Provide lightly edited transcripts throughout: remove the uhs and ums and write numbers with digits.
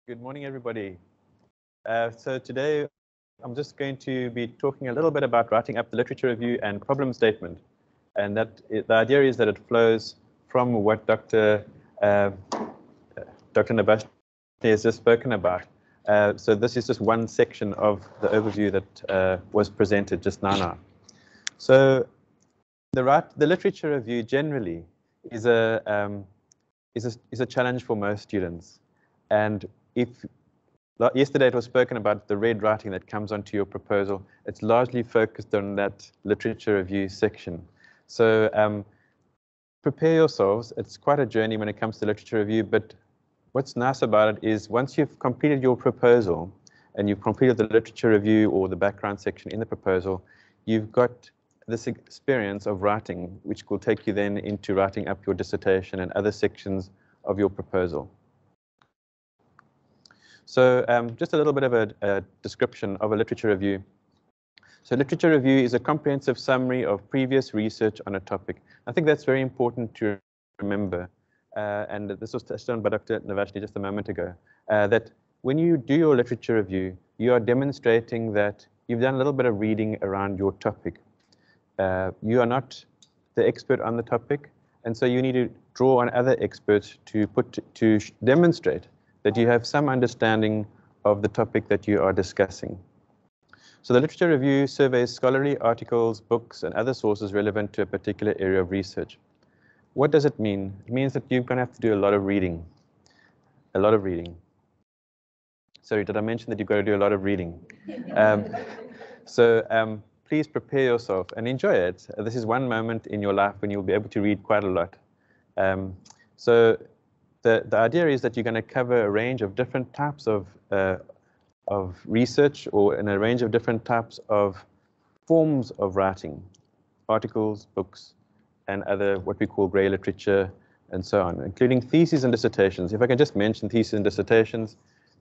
Good morning, everybody. So today I'm just going to be talking a little bit about writing up the literature review and problem statement. And the idea is that it flows from what Dr. Navashni has just spoken about. So this is just one section of the overview that was presented just now. So the literature review generally is a challenge for most students. And yesterday it was spoken about the red writing that comes onto your proposal. It's largely focused on that literature review section. So prepare yourselves. It's quite a journey when it comes to literature review, but what's nice about it is once you've completed your proposal and you've completed the literature review or the background section in the proposal, you've got this experience of writing, which will take you then into writing up your dissertation and other sections of your proposal. So just a little bit of a description of a literature review. So literature review is a comprehensive summary of previous research on a topic. I think that's very important to remember. And this was touched on by Dr. Navashni just a moment ago, that when you do your literature review, you are demonstrating that you've done a little bit of reading around your topic. You are not the expert on the topic, and so you need to draw on other experts to demonstrate that you have some understanding of the topic that you are discussing. So the literature review surveys scholarly articles, books, and other sources relevant to a particular area of research. What does it mean? It means that you're going to have to do a lot of reading. A lot of reading. Sorry, did I mention that you've got to do a lot of reading? So please prepare yourself and enjoy it. This is one moment in your life when you'll be able to read quite a lot. So the idea is that you're going to cover a range of different types of research or in a range of different types of forms of writing, articles, books, and other what we call grey literature and so on, including theses and dissertations. If I can just mention theses and dissertations,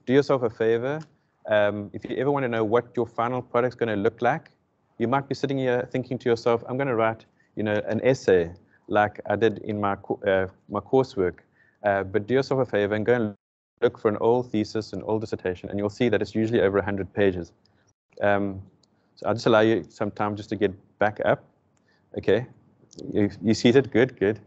do yourself a favor. If you ever want to know what your final product's going to look like, you might be sitting here thinking to yourself, I'm going to write, an essay like I did in my coursework. But do yourself a favor and go and look for an old thesis, an old dissertation, and you'll see that it's usually over 100 pages. So I'll just allow you some time just to get back up. Okay, you seated? Good, good.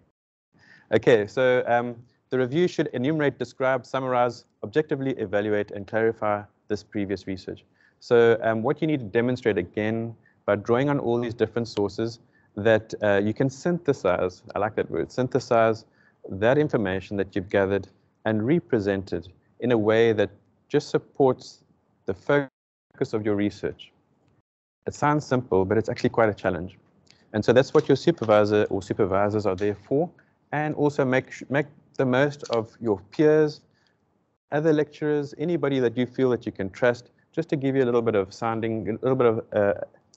Okay, so the review should enumerate, describe, summarize, objectively evaluate, and clarify this previous research. So what you need to demonstrate again by drawing on all these different sources that you can synthesize, I like that word, synthesize that information that you've gathered and represent it in a way that just supports the focus of your research. It sounds simple, but it's actually quite a challenge. And so that's what your supervisor or supervisors are there for. And also make the most of your peers, other lecturers, anybody that you feel that you can trust, just to give you a little bit of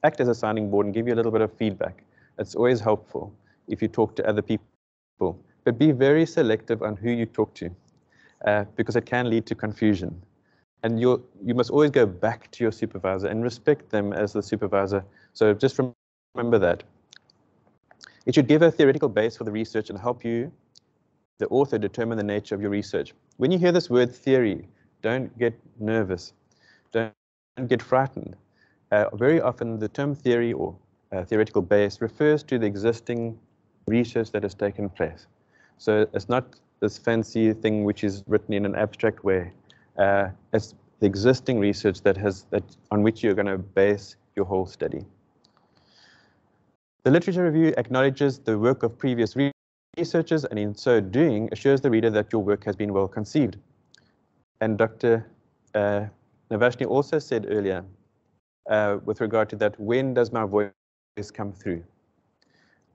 act as a sounding board and give you a little bit of feedback. It's always helpful if you talk to other people. But be very selective on who you talk to, because it can lead to confusion. And you must always go back to your supervisor and respect them as the supervisor. So just remember that. It should give a theoretical base for the research and help you, the author, determine the nature of your research. When you hear this word theory, don't get nervous. Don't get frightened. Very often the term theory or theoretical base refers to the existing research that has taken place. So it's not this fancy thing which is written in an abstract way. It's the existing research on which you're going to base your whole study. The literature review acknowledges the work of previous researchers, and in so doing assures the reader that your work has been well conceived. And Dr. Navashni also said earlier, with regard to that, when does my voice come through?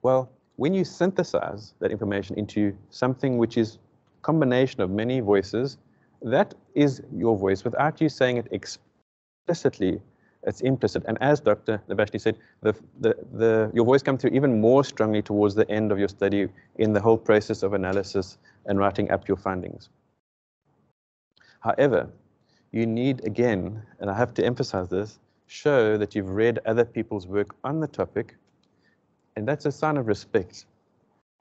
Well, when you synthesize that information into something which is a combination of many voices, that is your voice. Without you saying it explicitly, it's implicit. And as Dr. Navashni said, your voice comes through even more strongly towards the end of your study in the whole process of analysis and writing up your findings. However, you need, again, and I have to emphasize this, show that you've read other people's work on the topic. And that's a sign of respect.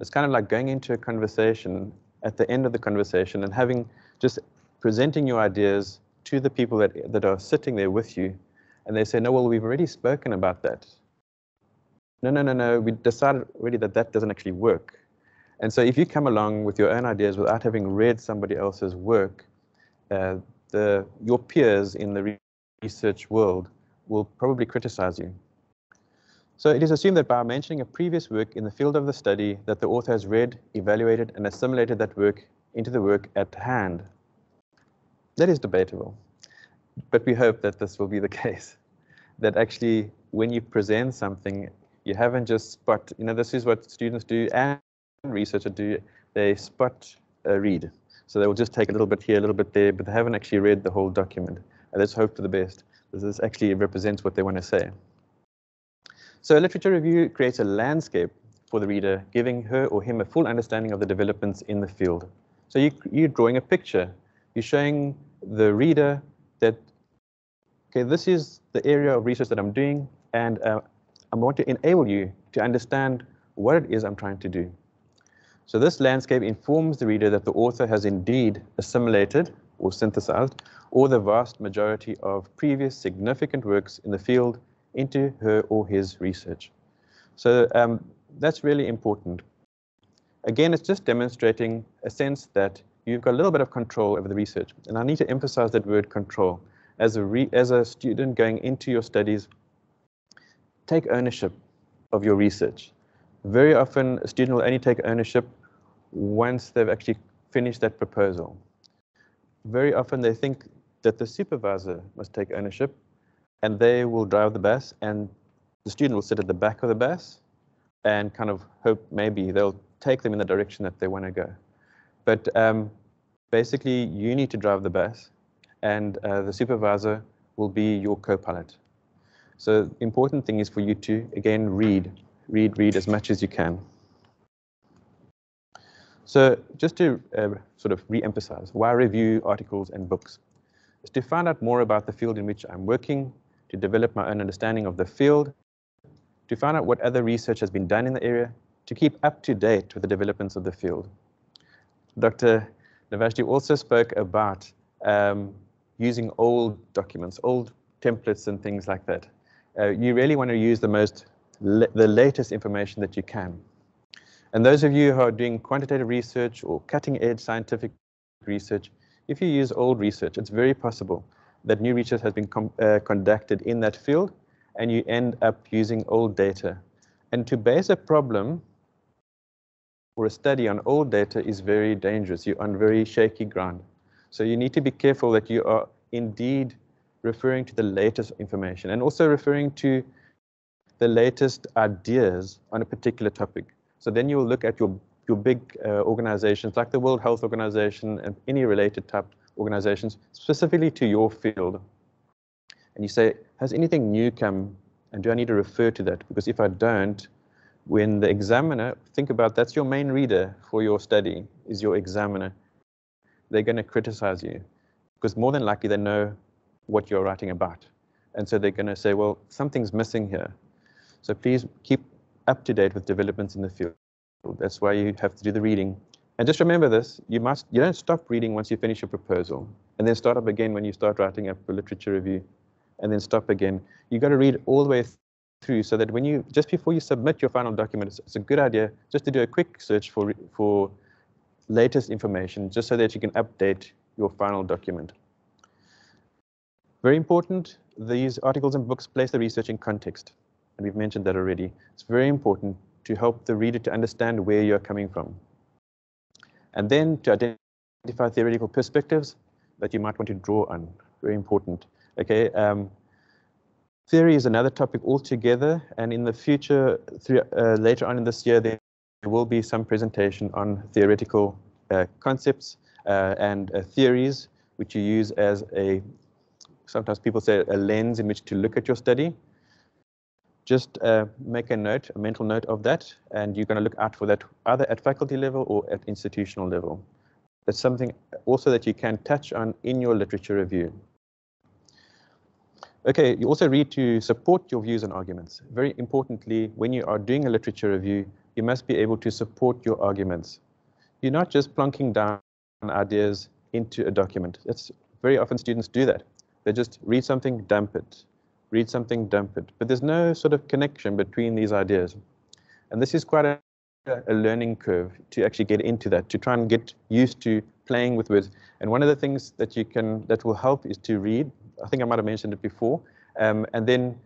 It's kind of like going into a conversation at the end of the conversation and having just presenting your ideas to the people that are sitting there with you, and they say, no, well, we've already spoken about that. No, we decided already that that doesn't actually work. And so if you come along with your own ideas without having read somebody else's work, your peers in the research world will probably criticize you. So it is assumed that by mentioning a previous work in the field of the study that the author has read, evaluated, and assimilated that work into the work at hand. That is debatable, but we hope that this will be the case. That actually, when you present something, you haven't just spot, this is what students do and researchers do, they spot read. So they will just take a little bit here, a little bit there, but they haven't actually read the whole document. And let's hope for the best. This actually represents what they want to say. So a literature review creates a landscape for the reader, giving her or him a full understanding of the developments in the field. So you're drawing a picture. You're showing the reader that, okay, this is the area of research that I'm doing, and I want to enable you to understand what it is I'm trying to do. So this landscape informs the reader that the author has indeed assimilated or synthesized all the vast majority of previous significant works in the field into her or his research. So that's really important. Again, it's just demonstrating a sense that you've got a little bit of control over the research. And I need to emphasize that word control. As a student going into your studies, take ownership of your research. Very often, a student will only take ownership once they've actually finished that proposal. Very often, they think that the supervisor must take ownership, and they will drive the bus, and the student will sit at the back of the bus and kind of hope maybe they'll take them in the direction that they want to go. But basically, you need to drive the bus, and the supervisor will be your co-pilot. So the important thing is for you to, again, read as much as you can. So just to sort of re-emphasize, why review articles and books? It's to find out more about the field in which I'm working, to develop my own understanding of the field, to find out what other research has been done in the area, to keep up to date with the developments of the field. Dr. Navashti also spoke about using old documents, old templates and things like that. You really want to use the latest information that you can. And those of you who are doing quantitative research or cutting-edge scientific research, if you use old research, it's very possible that new research has been conducted in that field, and you end up using old data. And to base a problem or a study on old data is very dangerous. You're on very shaky ground. So you need to be careful that you are indeed referring to the latest information and also referring to the latest ideas on a particular topic. So then you'll look at your big organizations like the World Health Organization and any related type organizations specifically to your field. And you say, has anything new come, and do I need to refer to that? Because if I don't, when the examiner, think about that's your main reader for your study, is your examiner. They're going to criticize you because more than likely they know what you're writing about. And so they're going to say, well, something's missing here. So please keep up to date with developments in the field. That's why you have to do the reading. And just remember this, you don't stop reading once you finish your proposal, and then start up again when you start writing up a literature review, and then stop again. You've got to read all the way through so that just before you submit your final document, it's a good idea just to do a quick search for latest information, just so that you can update your final document. Very important, these articles and books place the research in context, and we've mentioned that already. It's very important to help the reader to understand where you're coming from. And then to identify theoretical perspectives that you might want to draw on. Very important. Okay. Theory is another topic altogether, and in the future, later on in this year, there will be some presentation on theoretical concepts and theories, which you use as sometimes people say a lens in which to look at your study. Just make a mental note of that, and you're going to look out for that either at faculty level or at institutional level. That's something also that you can touch on in your literature review. Okay, you also read to support your views and arguments. Very importantly, when you are doing a literature review, you must be able to support your arguments. You're not just plonking down ideas into a document. It's very often students do that. They just read something, dump it, read something, dump it. But there's no sort of connection between these ideas. And this is quite a learning curve to actually get into that, to try and get used to playing with words. And one of the things that will help is to read. I think I might have mentioned it before. And then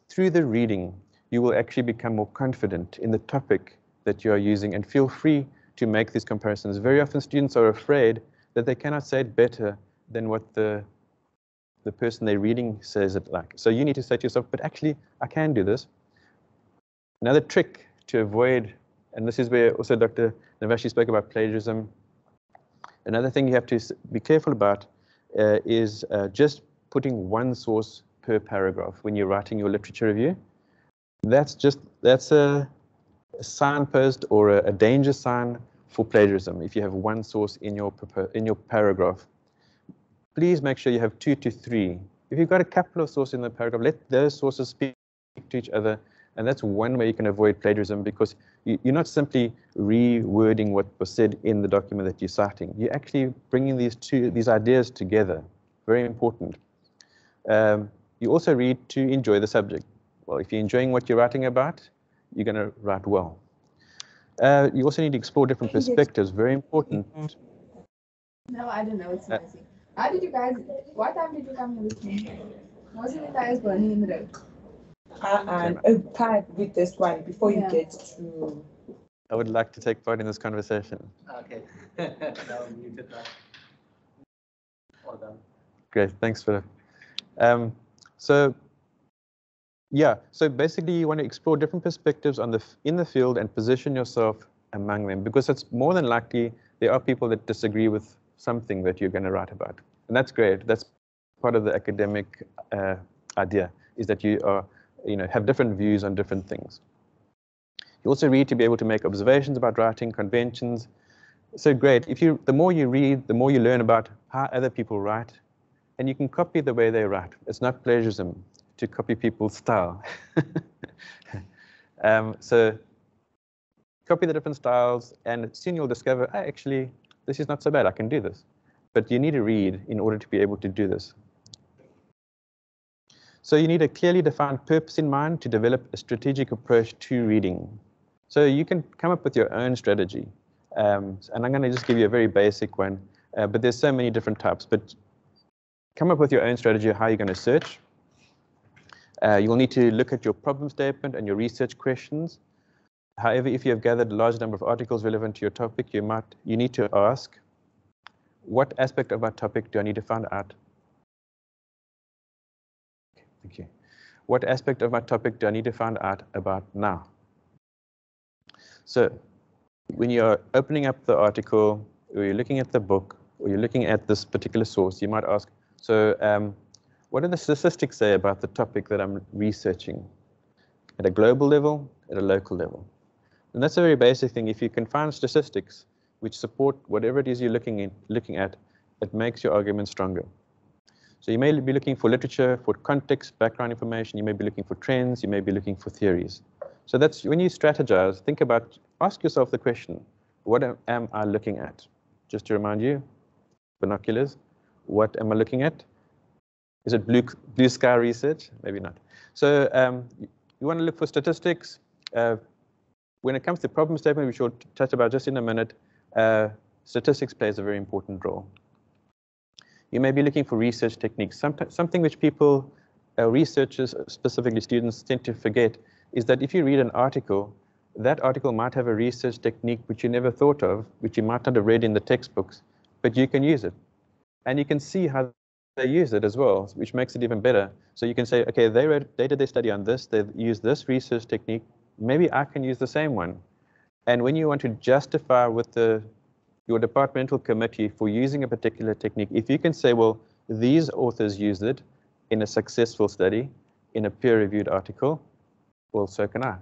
through the reading, you will actually become more confident in the topic that you are using, and feel free to make these comparisons. Very often students are afraid that they cannot say it better than what the person they're reading says it like. So you need to say to yourself, but actually, I can do this. Another trick to avoid, and this is where also Dr. Navashi spoke about plagiarism. Another thing you have to be careful about is just putting one source per paragraph when you're writing your literature review. That's a signpost or a danger sign for plagiarism. If you have one source in your paragraph, please make sure you have 2 to 3. If you've got a couple of sources in the paragraph, let those sources speak to each other. And that's one way you can avoid plagiarism, because you're not simply rewording what was said in the document that you're citing. You're actually bringing these ideas together. Very important. You also read to enjoy the subject. Well, if you're enjoying what you're writing about, you're going to write well. You also need to explore different perspectives. Very important. No, I don't know. It's noisy. How did you guys? What time did you come here with me? Wasn't the tires burning in the road? Part with this one before you get to. I would like to take part in this conversation. Okay. Now muted that. All done. Great, thanks for that. So basically you want to explore different perspectives in the field and position yourself among them, because it's more than likely there are people that disagree with something that you're going to write about. And that's great. That's part of the academic idea, is that you are, have different views on different things. You also read to be able to make observations about writing, conventions. So great. The more you read, the more you learn about how other people write, and you can copy the way they write. It's not plagiarism to copy people's style. So copy the different styles, and soon you'll discover, actually, this is not so bad. I can do this. But you need to read in order to be able to do this. So you need a clearly defined purpose in mind to develop a strategic approach to reading. So you can come up with your own strategy. And I'm going to just give you a very basic one, but there's so many different types. But come up with your own strategy of how you're going to search. You'll need to look at your problem statement and your research questions. However, if you have gathered a large number of articles relevant to your topic, you need to ask, what aspect of our topic do I need to find out? Thank you. What aspect of my topic do I need to find out about now? So when you're opening up the article, or you're looking at the book, or you're looking at this particular source, you might ask, so what do the statistics say about the topic that I'm researching? At a global level, at a local level? And that's a very basic thing. If you can find statistics which support whatever it is you're looking at, it makes your argument stronger. So you may be looking for literature, for context, background information. You may be looking for trends. You may be looking for theories. So that's when you strategize, ask yourself the question, what am I looking at? Just to remind you, binoculars, what am I looking at? Is it blue sky research? Maybe not. So you want to look for statistics. When it comes to problem statement, which we'll touch about just in a minute, statistics plays a very important role. You may be looking for research techniques. Something which people, researchers, specifically students, tend to forget is that if you read an article, that article might have a research technique which you never thought of, which you might not have read in the textbooks, but you can use it. And you can see how they use it as well, which makes it even better. So you can say, okay, they did their study on this, they used this research technique, maybe I can use the same one. And when you want to justify with your departmental committee for using a particular technique, if you can say, well, these authors used it in a successful study, in a peer-reviewed article, well, so can I.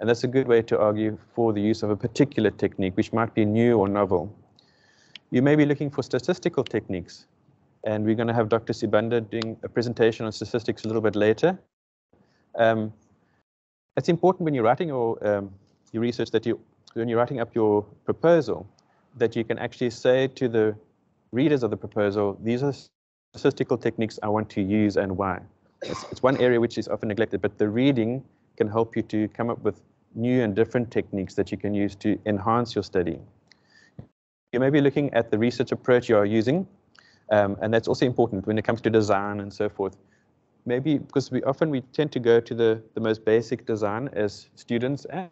And that's a good way to argue for the use of a particular technique, which might be new or novel. You may be looking for statistical techniques, and we're going to have Dr. Sibanda doing a presentation on statistics a little bit later. It's important when you're writing your research when you're writing up your proposal, that you can actually say to the readers of the proposal, these are statistical techniques I want to use and why. It's one area which is often neglected, but the reading can help you to come up with new and different techniques that you can use to enhance your study. You may be looking at the research approach you are using, and that's also important when it comes to design and so forth. Maybe because we tend to go to the most basic design as students and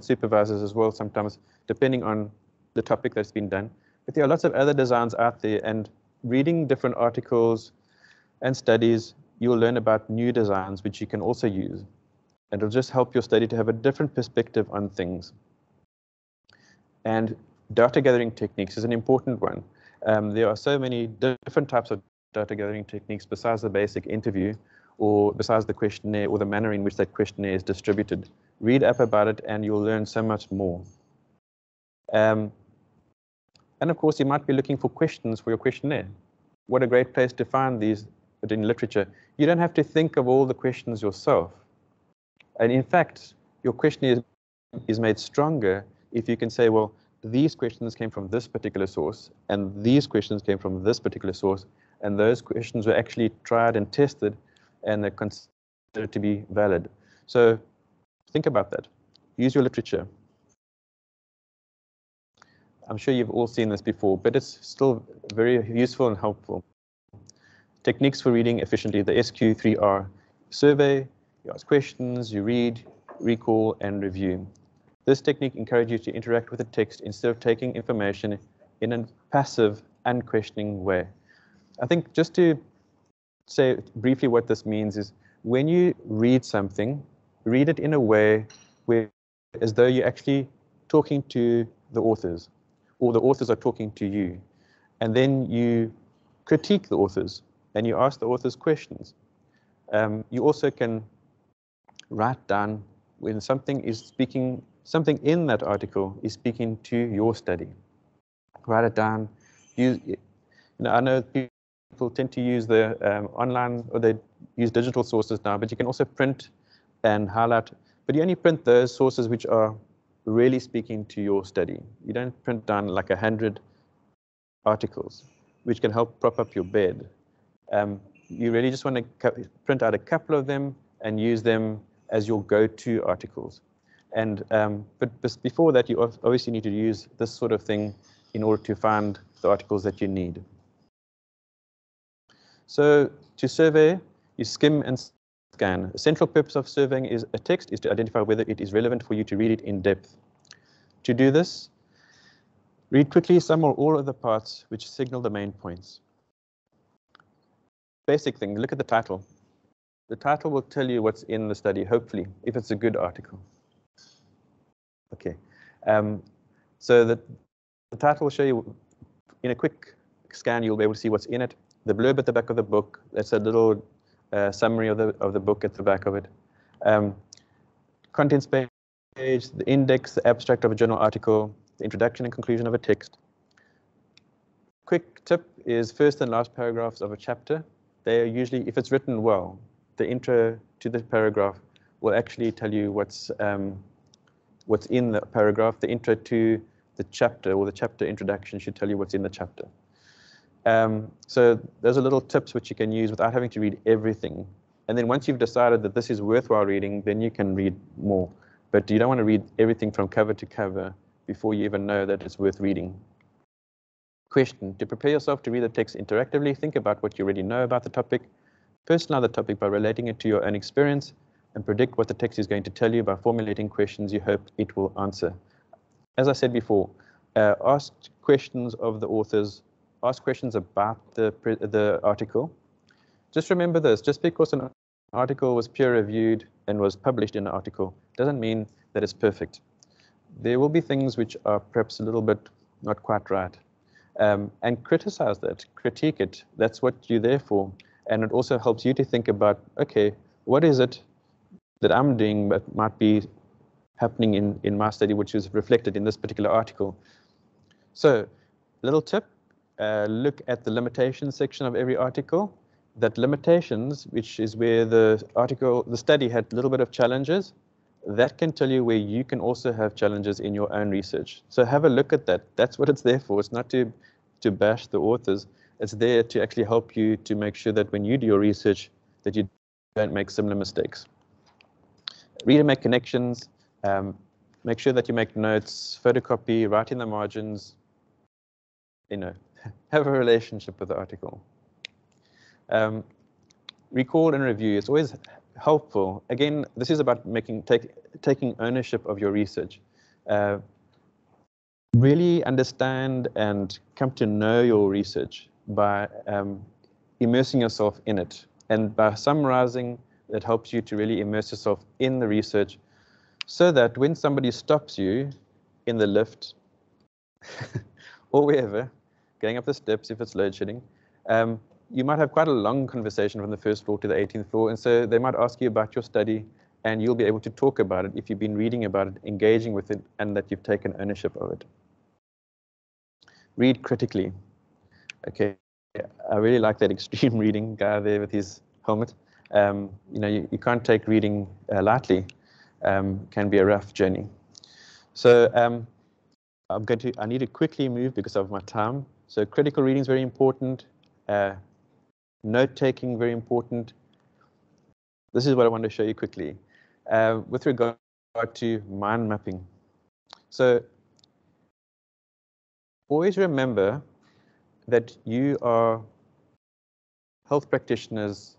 supervisors as well sometimes, depending on the topic that's been done. But there are lots of other designs out there, and reading different articles and studies, you'll learn about new designs which you can also use. And it'll just help your study to have a different perspective on things. And data gathering techniques is an important one. There are so many different types of data gathering techniques besides the basic interview, or besides the questionnaire, or the manner in which that questionnaire is distributed. Read up about it and you'll learn so much more. And of course, you might be looking for questions for your questionnaire. What a great place to find these in literature. You don't have to think of all the questions yourself. And in fact, your questionnaire is made stronger if you can say, well, these questions came from this particular source, and these questions came from this particular source, and those questions were actually tried and tested, and they're considered to be valid. So think about that. Use your literature. I'm sure you've all seen this before, but it's still very useful and helpful. Techniques for reading efficiently, the SQ3R. Survey, you ask questions, you read, recall, and review. This technique encourages you to interact with the text instead of taking information in a passive, unquestioning way. I think just to say briefly what this means is when you read something, read it in a way where, as though you're actually talking to the authors, or the authors are talking to you. And then you critique the authors, and you ask the authors questions. You also can write down when something in that article is speaking to your study. Write it down. I know people tend to use the online, or they use digital sources now, but you can also print and highlight. But you only print those sources which are really speaking to your study. You don't print down like 100 articles, which can help prop up your bed. You really just want to print out a couple of them and use them as your go-to articles. And but before that, you obviously need to use this sort of thing in order to find the articles that you need. So to survey, you skim and scan. The central purpose of surveying a text is to identify whether it is relevant for you to read it in depth. To do this, read quickly some or all of the parts which signal the main points. Basic thing, look at the title. The title will tell you what's in the study, hopefully, if it's a good article. Okay, so the title will show you, in a quick scan, you'll be able to see what's in it. The blurb at the back of the book, that's a little summary of the book at the back of it. Contents page, the index, the abstract of a journal article, the introduction and conclusion of a text. Quick tip is first and last paragraphs of a chapter. They are usually, if it's written well, the intro to the paragraph will actually tell you what's in the paragraph. The intro to the chapter, or the chapter introduction, should tell you what's in the chapter. So those are little tips which you can use without having to read everything. And then once you've decided that this is worthwhile reading, then you can read more. But you don't want to read everything from cover to cover before you even know that it's worth reading. Question: to prepare yourself to read the text interactively, think about what you already know about the topic. Personalize the topic by relating it to your own experience, and predict what the text is going to tell you by formulating questions you hope it will answer. As I said before, ask questions of the authors, ask questions about the article. Just remember this, just because an article was peer-reviewed and was published in an article doesn't mean that it's perfect. There will be things which are perhaps a little bit not quite right. And criticize that, critique it. That's what you're there for. And it also helps you to think about, okay, what is it that I'm doing that might be happening in my study, which is reflected in this particular article. So, little tip, look at the limitations section of every article. That limitations, which is where the study had a little bit of challenges, that can tell you where you can also have challenges in your own research. So have a look at that. That's what it's there for. It's not to to bash the authors. It's there to actually help you to make sure that when you do your research, that you don't make similar mistakes. Read and make connections. Make sure that you make notes, photocopy, write in the margins, have a relationship with the article. Recall and review. It's always helpful. Again, this is about taking ownership of your research. Really understand and come to know your research by immersing yourself in it. And by summarizing, it helps you to really immerse yourself in the research so that when somebody stops you in the lift or wherever, going up the steps if it's load shedding, you might have quite a long conversation from the first floor to the 18th floor. And so they might ask you about your study, and you'll be able to talk about it if you've been reading about it, engaging with it, and that you've taken ownership of it. Read critically. Okay, I really like that extreme reading guy there with his helmet. You can't take reading lightly. Can be a rough journey. So I need to quickly move because of my time. So critical reading is very important. Note-taking, very important. This is what I want to show you quickly. With regard to mind mapping. So always remember that you are health practitioners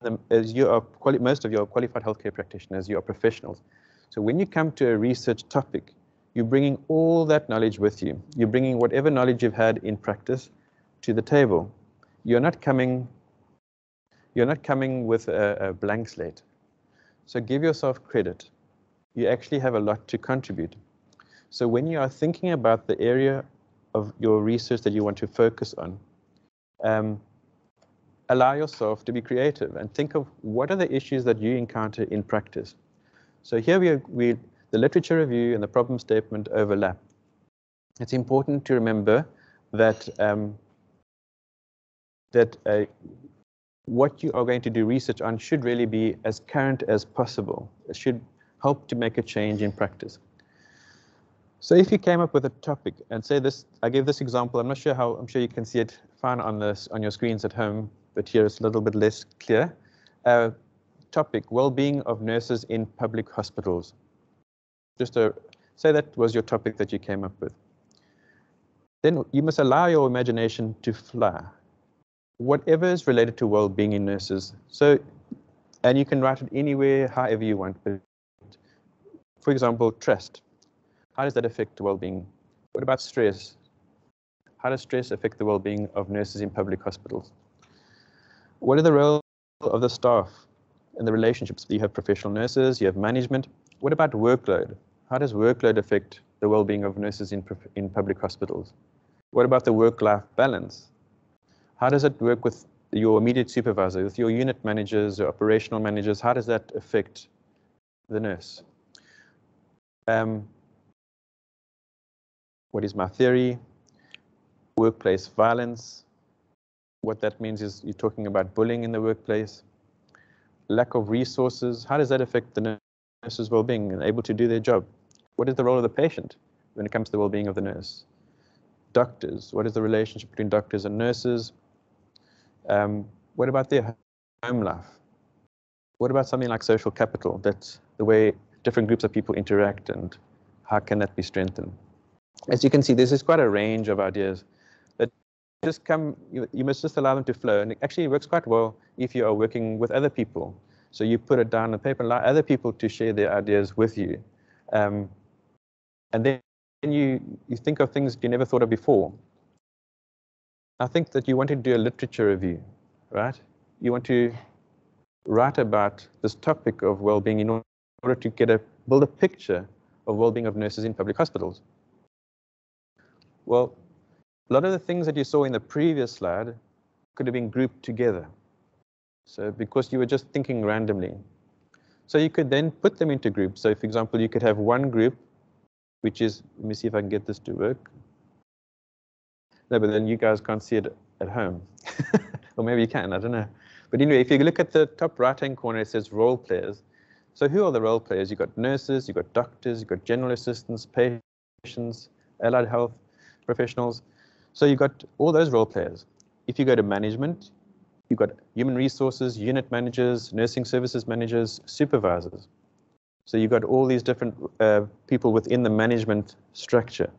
most of you are qualified healthcare practitioners, you are professionals. So when you come to a research topic, you're bringing all that knowledge with you. You're bringing whatever knowledge you've had in practice to the table. You're not coming with a blank slate. So give yourself credit. You actually have a lot to contribute. So when you are thinking about the area of your research that you want to focus on, allow yourself to be creative and think of what are the issues that you encounter in practice. So here the literature review and the problem statement overlap. It's important to remember that what you are going to do research on should really be as current as possible. It should help to make a change in practice. So if you came up with a topic and say this, I gave this example, I'm sure you can see it fine on your screens at home, but here it's a little bit less clear. Topic, well-being of nurses in public hospitals. Say that was your topic that you came up with. Then you must allow your imagination to fly. Whatever is related to well-being in nurses. And you can write it anywhere, however you want. But for example, trust. How does that affect well-being? What about stress? How does stress affect the well-being of nurses in public hospitals? What are the role of the staff and the relationships? You have professional nurses, you have management. What about workload? How does workload affect the well-being of nurses in public hospitals? What about the work-life balance? How does it work with your immediate supervisor, with your unit managers or operational managers? How does that affect the nurse? What is my theory? Workplace violence. What that means is you're talking about bullying in the workplace. Lack of resources. How does that affect the nurse's well-being and able to do their job? What is the role of the patient when it comes to the well-being of the nurse? Doctors. What is the relationship between doctors and nurses? What about their home life? What about something like social capital? That's the way different groups of people interact, and how can that be strengthened? As you can see, this is quite a range of ideas that just come, you must just allow them to flow. And it actually works quite well if you are working with other people. So you put it down on paper and allow other people to share their ideas with you. And then you think of things you never thought of before. I think that you want to do a literature review, right? You want to write about this topic of well-being in order to build a picture of well-being of nurses in public hospitals. Well, a lot of the things that you saw in the previous slide could have been grouped together. So because you were just thinking randomly. So you could then put them into groups. So for example, you could have one group, which is, let me see if I can get this to work. No, but then you guys can't see it at home. Or maybe you can, I don't know. But anyway, if you look at the top right-hand corner, it says role players. So who are the role players? You've got nurses, you've got doctors, you've got general assistants, patients, allied health professionals. So you've got all those role players. If you go to management, you've got human resources, unit managers, nursing services managers, supervisors. So you've got all these different people within the management structure.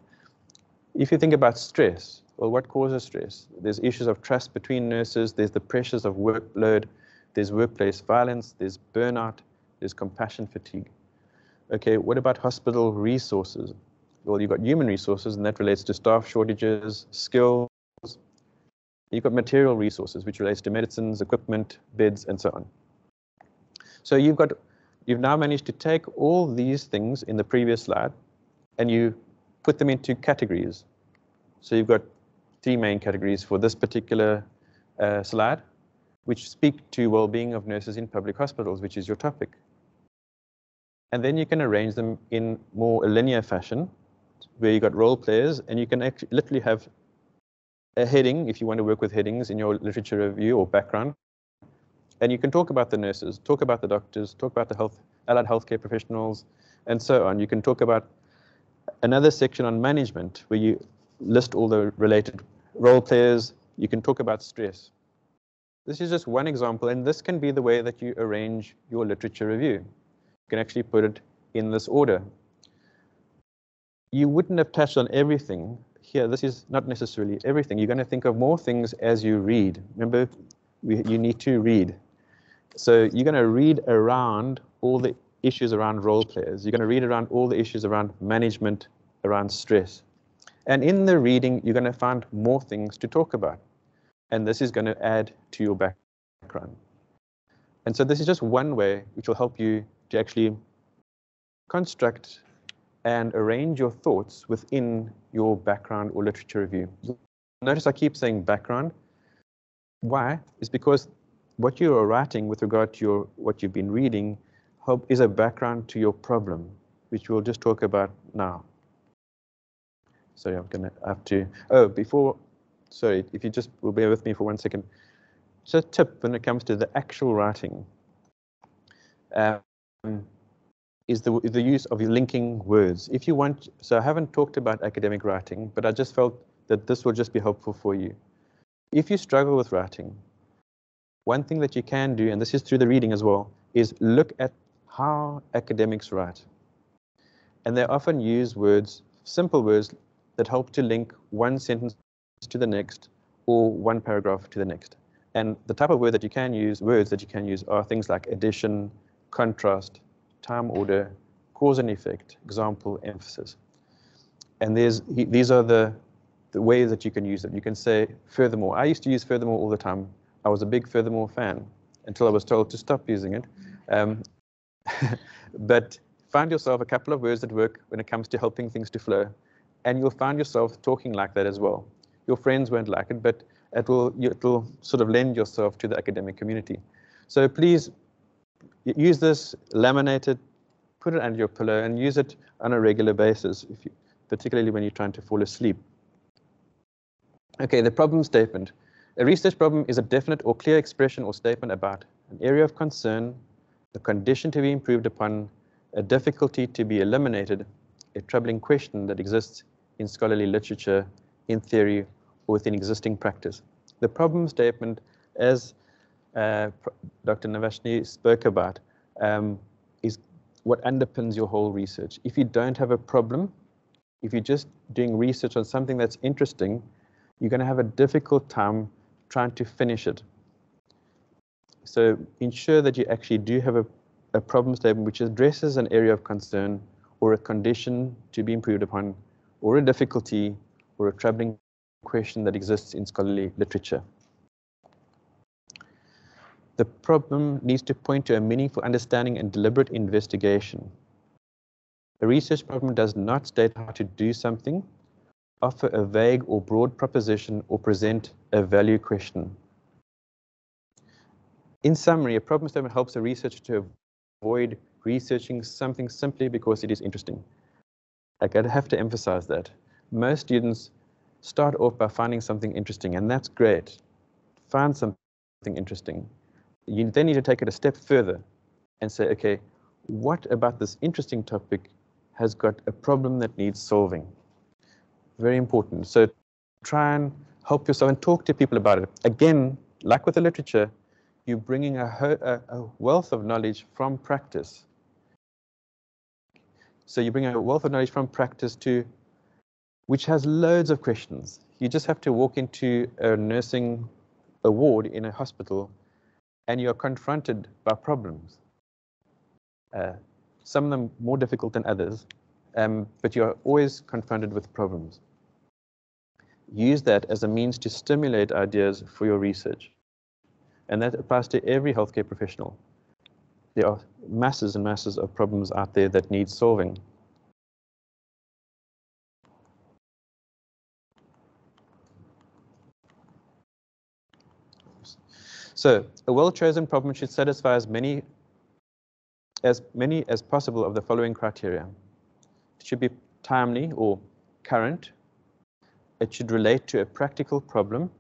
If you think about stress, well, what causes stress? There's issues of trust between nurses, there's the pressures of workload, there's workplace violence, there's burnout, there's compassion fatigue. Okay, what about hospital resources? Well, you've got human resources, and that relates to staff shortages, skills. You've got material resources, which relates to medicines, equipment, beds, and so on. So you've now managed to take all these things in the previous slide, and you put them into categories. So you've got 3 main categories for this particular slide, which speak to well-being of nurses in public hospitals, which is your topic. And then you can arrange them in more a linear fashion, where you've got role players, and you can actually literally have a heading, if you want to work with headings in your literature review or background. And you can talk about the nurses, talk about the doctors, talk about the allied healthcare professionals, and so on. You can talk about another section on management, where you list all the related role players. You can talk about stress. This is just one example, and this can be the way that you arrange your literature review. You can actually put it in this order. You wouldn't have touched on everything here. This is not necessarily everything. You're going to think of more things as you read. Remember, you need to read. So you're going to read around all the issues around role players. You're going to read around all the issues around management, around stress. And in the reading, you're going to find more things to talk about. And this is going to add to your background. And so this is just one way which will help you to actually construct and arrange your thoughts within your background or literature review. Notice I keep saying background. Why? Is because what you are writing with regard to what you've been reading is a background to your problem, which we'll just talk about now. Sorry, I'm going to have to, sorry, if you just will bear with me for 1 second. So a tip when it comes to the actual writing is the use of linking words. If you want, so I haven't talked about academic writing, but I just felt that this will just be helpful for you. If you struggle with writing, one thing that you can do, and this is through the reading as well, is look at how academics write. And they often use words, simple words, that help to link one sentence to the next or one paragraph to the next. And the type of words that you can use are things like addition, contrast, time order, cause and effect, example, emphasis. And these are the ways that you can use them. You can say furthermore. I used to use furthermore all the time. I was a big furthermore fan until I was told to stop using it. But find yourself a couple of words that work when it comes to helping things to flow. And you'll find yourself talking like that as well. Your friends won't like it, but it'll sort of lend yourself to the academic community. So please use this, laminate it, put it under your pillow, and use it on a regular basis, particularly when you're trying to fall asleep. Okay, the problem statement. A research problem is a definite or clear expression or statement about an area of concern, a condition to be improved upon, a difficulty to be eliminated, a troubling question that exists in scholarly literature, in theory, or within existing practice. The problem statement, as Dr. Navashni spoke about, is what underpins your whole research. If you don't have a problem, if you're just doing research on something that's interesting, you're going to have a difficult time trying to finish it. So ensure that you actually do have a problem statement which addresses an area of concern or a condition to be improved upon, or a difficulty or a troubling question that exists in scholarly literature. The problem needs to point to a meaningful understanding and deliberate investigation. A research problem does not state how to do something, offer a vague or broad proposition, or present a value question. In summary, a problem statement helps a researcher to avoid researching something simply because it is interesting. I have to emphasize that. Most students start off by finding something interesting, and that's great. Find something interesting. You then need to take it a step further and say, okay, what about this interesting topic has got a problem that needs solving? Very important. So try and help yourself and talk to people about it. Again, like with the literature, you're bringing a wealth of knowledge from practice. So you bring a wealth of knowledge from practice to, which has loads of questions. You just have to walk into a nursing ward in a hospital and you're confronted by problems. Some of them more difficult than others, but you're always confronted with problems. Use that as a means to stimulate ideas for your research. And that applies to every healthcare professional. There are masses and masses of problems out there that need solving. So a well-chosen problem should satisfy as many as possible of the following criteria. It should be timely or current. It should relate to a practical problem.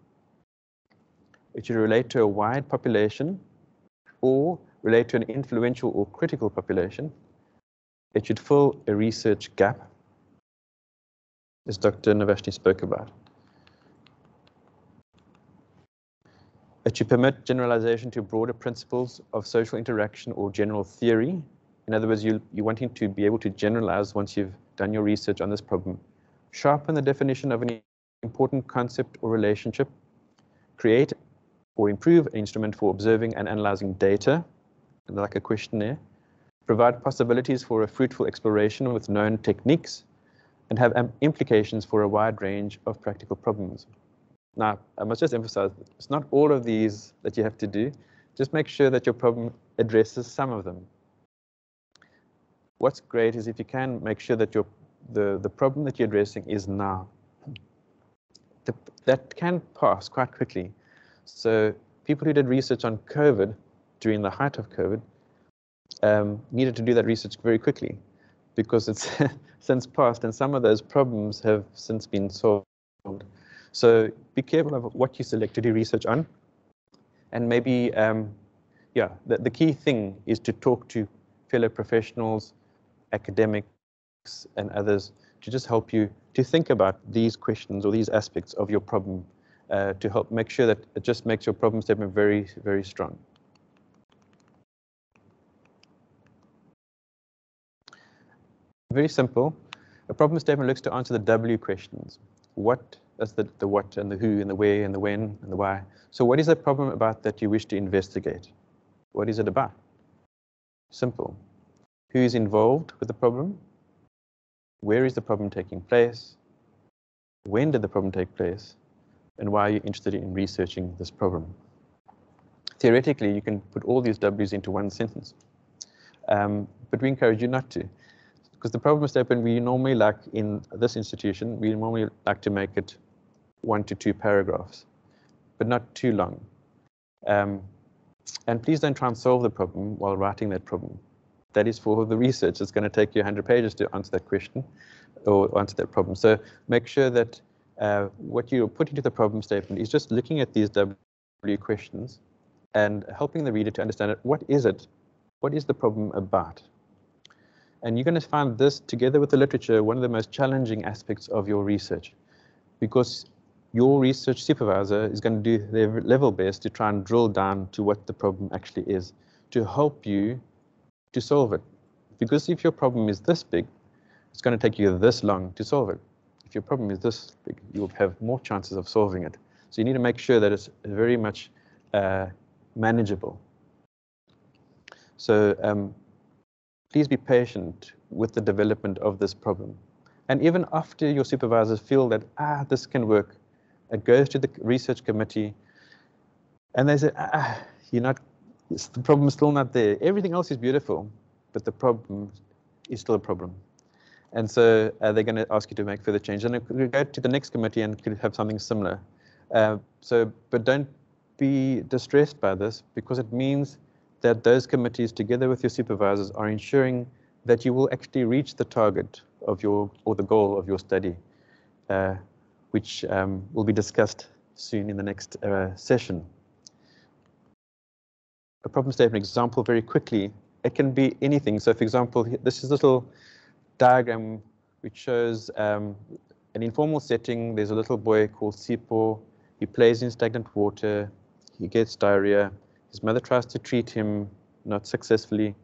It should relate to a wide population or relate to an influential or critical population. It should fill a research gap, as Dr. Navashni spoke about. It should permit generalization to broader principles of social interaction or general theory. In other words, you're wanting to be able to generalize once you've done your research on this problem. Sharpen the definition of an important concept or relationship. Create or improve an instrument for observing and analyzing data, like a questionnaire. Provide possibilities for a fruitful exploration with known techniques, and have implications for a wide range of practical problems. Now, I must just emphasize, it's not all of these that you have to do. Just make sure that your problem addresses some of them. What's great is if you can make sure that the problem that you're addressing is now. That can pass quite quickly. So people who did research on COVID during the height of COVID needed to do that research very quickly because it's since passed and some of those problems have since been solved. So be careful of what you select to do research on. And maybe, the key thing is to talk to fellow professionals, academics, and others to just help you to think about these questions or these aspects of your problem to help make sure that it just makes your problem statement very, very strong. Very simple. A problem statement looks to answer the W questions. What? That's the what and the who and the where and the when and the why. So what is the problem about that you wish to investigate? What is it about? Simple. Who is involved with the problem? Where is the problem taking place? When did the problem take place? And why are you interested in researching this problem? Theoretically, you can put all these W's into one sentence, but we encourage you not to. Because the problem statement we normally like in this institution, we normally like to make it 1 to 2 paragraphs, but not too long. And please don't try and solve the problem while writing that problem. That is for the research. It's going to take you 100 pages to answer that question or answer that problem. So make sure that what you're putting to the problem statement is just looking at these W questions and helping the reader to understand it. What is it? What is the problem about? And you're going to find this, together with the literature, one of the most challenging aspects of your research, because your research supervisor is going to do their level best to try and drill down to what the problem actually is, to help you to solve it. Because if your problem is this big, it's going to take you this long to solve it. If your problem is this big, you'll have more chances of solving it. So you need to make sure that it's very much manageable. So please be patient with the development of this problem. And even after your supervisors feel that, this can work, it goes to the research committee and they say, the problem is still not there. Everything else is beautiful, but the problem is still a problem. And so they're going to ask you to make further change. And it could go to the next committee and could have something similar. But don't be distressed by this, because it means that those committees, together with your supervisors, are ensuring that you will actually reach the target of or the goal of your study, which will be discussed soon in the next session. A problem statement example very quickly. It can be anything. So for example, this is a little diagram which shows an informal setting, there's a little boy called Sipo. He plays in stagnant water. He gets diarrhea. His mother tries to treat him, not successfully.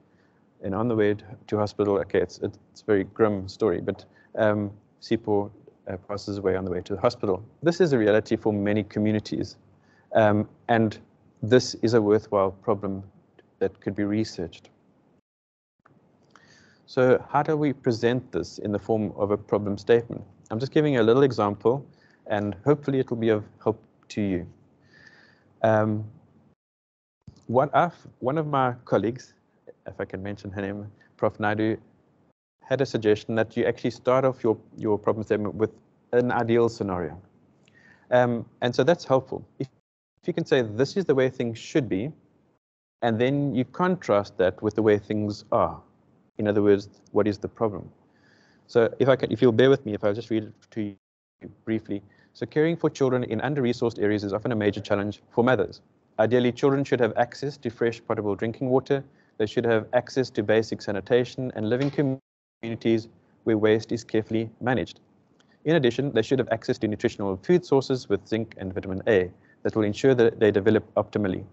And on the way to hospital, okay, it's a very grim story, but Sipo passes away on the way to the hospital. This is a reality for many communities. And this is a worthwhile problem that could be researched. So how do we present this in the form of a problem statement? I'm just giving you a little example, and hopefully it will be of help to you. One of my colleagues, if I can mention her name, Prof. Naidu, had a suggestion that you actually start off your problem statement with an ideal scenario. And so that's helpful. If you can say, this is the way things should be, and then you contrast that with the way things are. In other words, what is the problem? So if you'll bear with me, if I'll just read it to you briefly. So caring for children in under-resourced areas is often a major challenge for mothers. Ideally, children should have access to fresh, potable drinking water. They should have access to basic sanitation and live in communities where waste is carefully managed. In addition, they should have access to nutritional food sources with zinc and vitamin A that will ensure that they develop optimally.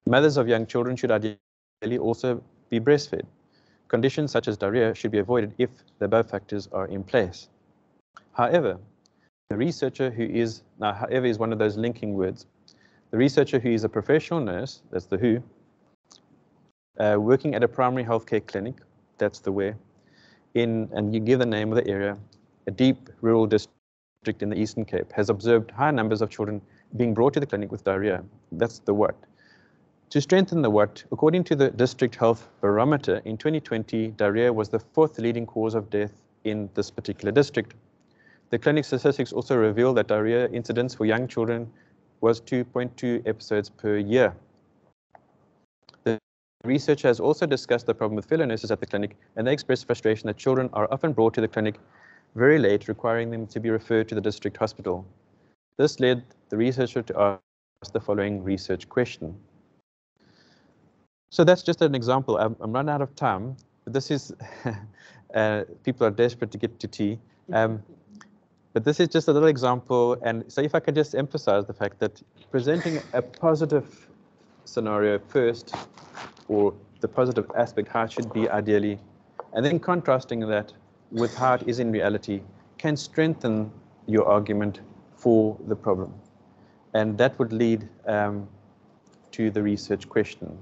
Mothers of young children should ideally also be breastfed. Conditions such as diarrhea should be avoided if the above factors are in place. However, the researcher who is, now however is one of those linking words. The researcher who is a professional nurse, that's the who, working at a primary healthcare clinic, that's the where, and you give the name of the area, a deep rural district in the Eastern Cape, has observed high numbers of children being brought to the clinic with diarrhea. That's the what. To strengthen the what, according to the District Health Barometer, in 2020, diarrhea was the 4th leading cause of death in this particular district. The clinic statistics also reveal that diarrhea incidence for young children was 2.2 episodes per year. The researcher has also discussed the problem with fellow nurses at the clinic, and they expressed frustration that children are often brought to the clinic very late, requiring them to be referred to the district hospital. This led the researcher to ask the following research question. So that's just an example. I'm running out of time, but this is, people are desperate to get to tea. But this is just a little example. And so if I could just emphasize the fact that presenting a positive scenario first, or the positive aspect, how it should be ideally, and then contrasting that with how it is in reality, can strengthen your argument for the problem. And that would lead to the research question.